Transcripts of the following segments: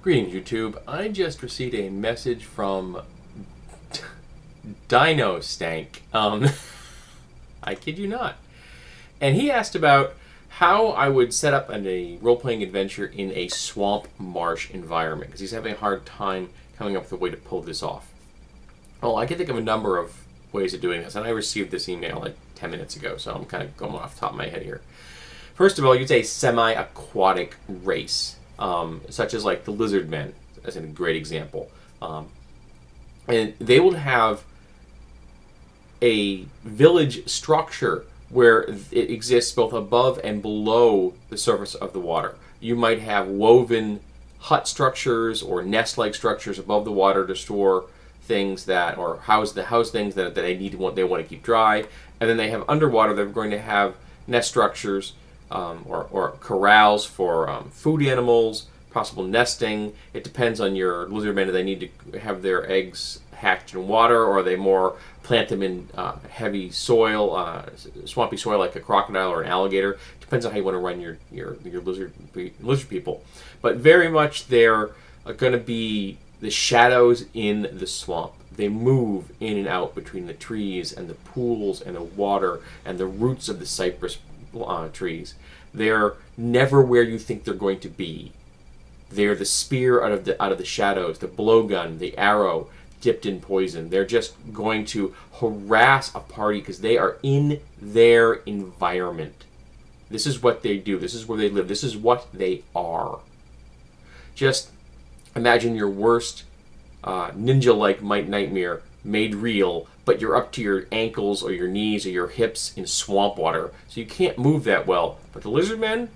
Greetings, YouTube. I just received a message from Dino Stank. I kid you not. And he asked about how I would set up a role-playing adventure in a swamp marsh environment, because he's having a hard time coming up with a way to pull this off. Well, I can think of a number of ways of doing this, and I received this email like 10 minutes ago, so I'm kind of going off the top of my head here. First of all, you'd say semi-aquatic race. Such as like the lizard men, as a great example. And they would have a village structure where it exists both above and below the surface of the water. You might have woven hut structures or nest-like structures above the water to store things that, or house things that they want to keep dry. And then they have underwater, they're going to have nest structures or corrals for food animals, possible nesting. It depends on your lizardmen. Do they need to have their eggs hatched in water, or are they more plant them in heavy soil, swampy soil like a crocodile or an alligator? Depends on how you want to run your lizard people. But very much they're going to be the shadows in the swamp. They move in and out between the trees and the pools and the water and the roots of the cypress trees. They're never where you think they're going to be. They're the spear out of the shadows, the blowgun, the arrow dipped in poison. They're just going to harass a party because they are in their environment. This is what they do. This is where they live. This is what they are. Just imagine your worst ninja-like nightmare made real, but you're up to your ankles or your knees or your hips in swamp water, so you can't move that well. But the lizard men,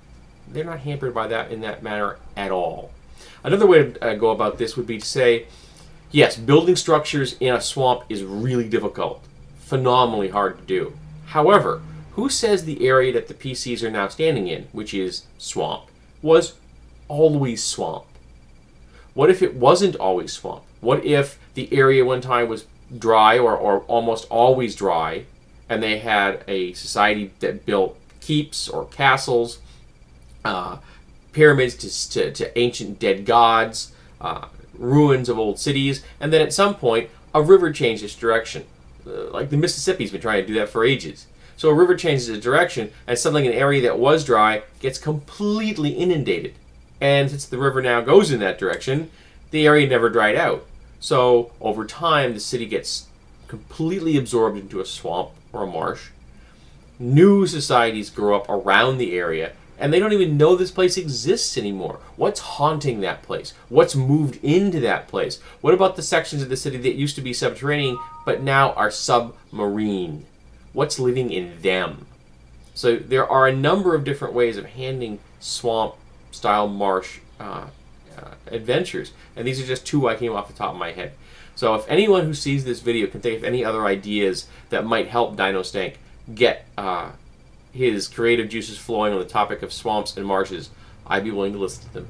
they're not hampered by that in that manner at all. Another way to go about this would be to say, yes, building structures in a swamp is really difficult, phenomenally hard to do. However, who says the area that the PCs are now standing in, which is swamp, was always swamp? What if it wasn't always swamp? What if the area one time was dry or almost always dry, and they had a society that built keeps or castles, pyramids to ancient dead gods, ruins of old cities, and then at some point a river changed its direction. Like the Mississippi's been trying to do that for ages. So a river changes its direction, and suddenly an area that was dry gets completely inundated. And since the river now goes in that direction, the area never dried out. So over time, the city gets completely absorbed into a swamp or a marsh. New societies grow up around the area, and they don't even know this place exists anymore. What's haunting that place? What's moved into that place? What about the sections of the city that used to be subterranean, but now are submarine? What's living in them? So there are a number of different ways of handling swamp-style marsh adventures, and these are just two I came off the top of my head. So if anyone who sees this video can think of any other ideas that might help Dino Stank get his creative juices flowing on the topic of swamps and marshes, I'd be willing to listen to them.